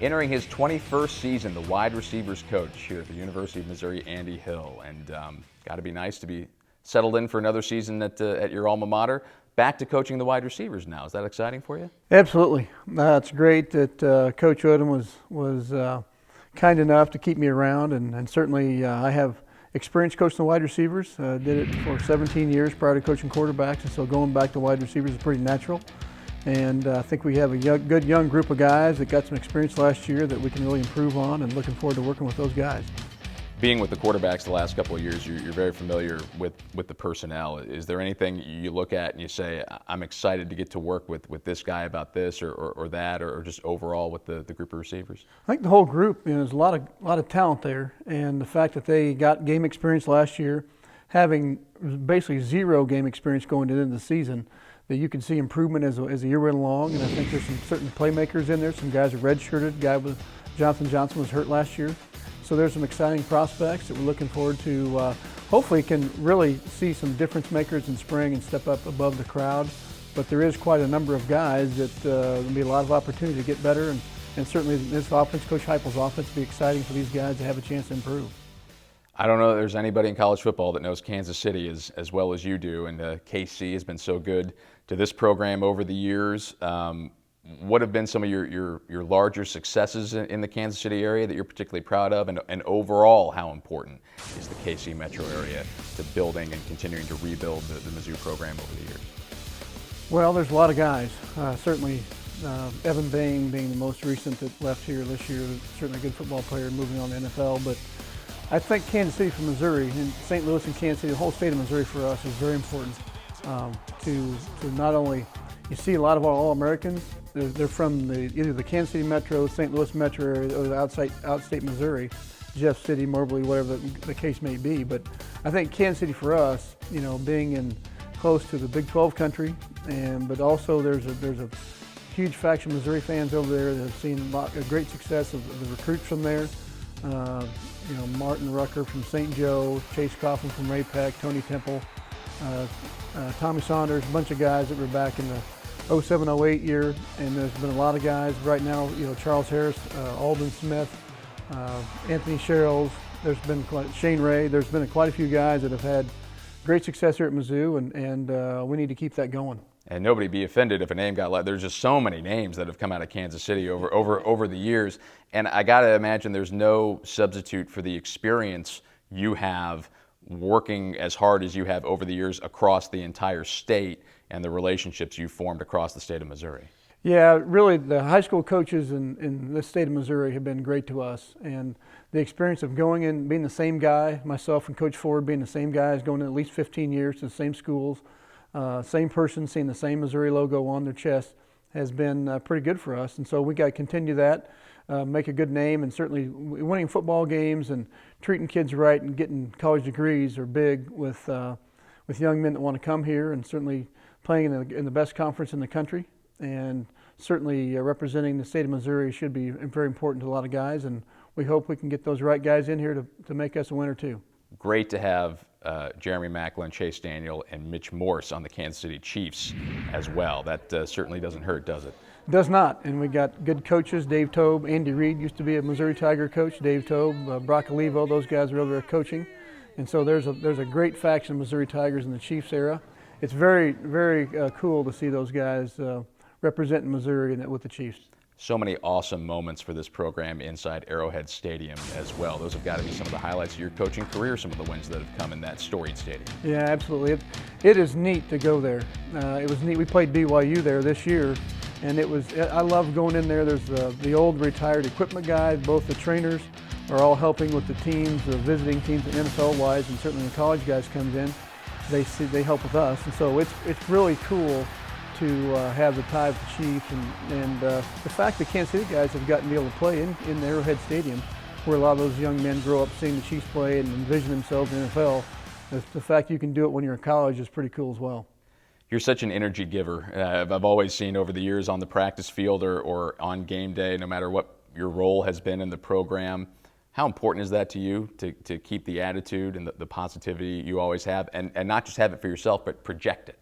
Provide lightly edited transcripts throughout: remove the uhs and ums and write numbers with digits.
Entering his 21st season, the wide receivers coach here at the University of Missouri, Andy Hill. And got to be nice to be settled in for another season at your alma mater. Back to coaching the wide receivers now. Is that exciting for you? Absolutely. It's great that Coach Odom was kind enough to keep me around, and certainly I have experience coaching the wide receivers. Did it for 17 years prior to coaching quarterbacks, and so going back to wide receivers is pretty natural. And I think we have a good young group of guys that got some experience last year that we can really improve on, and looking forward to working with those guys. Being with the quarterbacks the last couple of years, you're very familiar with the personnel. Is there anything you look at and you say, I'm excited to get to work with this guy about this or that, or just overall with the group of receivers? I think the whole group, there's a lot of talent there, and the fact that they got game experience last year, having basically zero game experience going into the season, that you can see improvement as the year went along. And I think there's some certain playmakers in there. Some guys are redshirted. Guy with Johnson was hurt last year. So there's some exciting prospects that we're looking forward to. Hopefully can really see some difference makers in spring and step up above the crowd. But there is quite a number of guys that there'll be a lot of opportunity to get better. And certainly this offense, Coach Heupel's offense, will be exciting for these guys to have a chance to improve. I don't know that there's anybody in college football that knows Kansas City as well as you do. And KC has been so good to this program over the years. What have been some of your larger successes in the Kansas City area that you're particularly proud of? And overall, how important is the KC metro area to building and continuing to rebuild the Mizzou program over the years? Well, there's a lot of guys. Certainly Evan Bain being the most recent that left here this year, certainly a good football player moving on to the NFL. But I think Kansas City for Missouri, and St. Louis and Kansas City, the whole state of Missouri for us is very important to not only, you see a lot of our All-Americans, they're from either the Kansas City Metro, St. Louis Metro area, or the outstate Missouri, Jeff City, Moberly, whatever the case may be. But I think Kansas City for us, being in close to the Big 12 country, but also there's a huge faction of Missouri fans over there that have seen a great success of the recruits from there. Martin Rucker from St. Joe, Chase Coughlin from Ray-Pec, Tony Temple, Tommy Saunders, a bunch of guys that were back in the 07-08 year, and there's been a lot of guys right now, Charles Harris, Alden Smith, Anthony Sherrills, there's been Shane Ray, there's been quite a few guys that have had great success here at Mizzou, and we need to keep that going. And nobody be offended if a name got let. There's just so many names that have come out of Kansas City over the years. And I got to imagine there's no substitute for the experience you have working as hard as you have over the years across the entire state and the relationships you've formed across the state of Missouri. Yeah, really the high school coaches in this state of Missouri have been great to us. And the experience of going in, being the same guy, myself and Coach Ford being the same guys, going in at least 15 years to the same schools, same person, seeing the same Missouri logo on their chest, has been pretty good for us. And so we got to continue that, make a good name, and certainly winning football games and treating kids right and getting college degrees are big with young men that want to come here, and certainly playing in the best conference in the country, and certainly representing the state of Missouri should be very important to a lot of guys, and we hope we can get those right guys in here to make us a winner too. Great to have Jeremy Macklin, Chase Daniel, and Mitch Morse on the Kansas City Chiefs as well. That certainly doesn't hurt, does it? Does not, and we got good coaches. Dave Tobe, Andy Reid used to be a Missouri Tiger coach. Dave Tobe, Brock Olivo, those guys are over there coaching, and so there's a great faction of Missouri Tigers in the Chiefs era. It's very, very cool to see those guys representing Missouri with the Chiefs. So many awesome moments for this program inside Arrowhead Stadium as well. Those have got to be some of the highlights of your coaching career, some of the wins that have come in that storied stadium. Yeah, absolutely. It is neat to go there. It was neat. We played BYU there this year, and I love going in there. There's the old retired equipment guys, both the trainers are all helping with the teams, the visiting teams NFL-wise, and certainly the college guys comes in. They help with us, and so it's really cool to have the tie with the Chiefs, and the fact that Kansas City guys have gotten to be able to play in the Arrowhead Stadium, where a lot of those young men grow up seeing the Chiefs play and envision themselves in the NFL. The fact you can do it when you're in college is pretty cool as well. You're such an energy giver. I've always seen over the years on the practice field or on game day, no matter what your role has been in the program. How important is that to you to keep the attitude and the positivity you always have, and not just have it for yourself, but project it?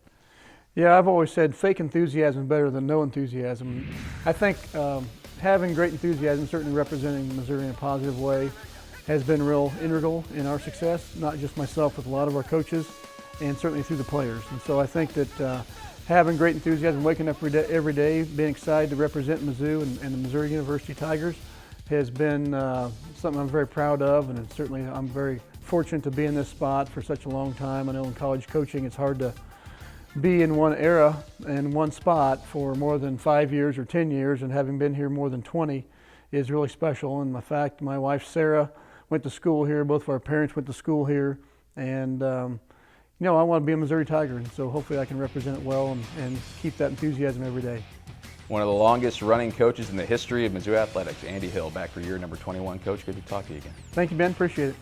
Yeah, I've always said fake enthusiasm is better than no enthusiasm. I think having great enthusiasm, certainly representing Missouri in a positive way, has been real integral in our success, not just myself, with a lot of our coaches, and certainly through the players. And so I think that having great enthusiasm, waking up every day, being excited to represent Mizzou and the Missouri University Tigers has been something I'm very proud of, and certainly I'm very fortunate to be in this spot for such a long time. I know in college coaching it's hard to be in one era and one spot for more than 5 years or 10 years, and having been here more than 20 is really special. And the fact my wife Sarah went to school here, both of our parents went to school here, and you know, I want to be a Missouri Tiger, and so hopefully I can represent it well and keep that enthusiasm every day. One of the longest running coaches in the history of Mizzou athletics, Andy Hill, back for year number 21. Coach, good to talk to you again. Thank you, Ben. Appreciate it.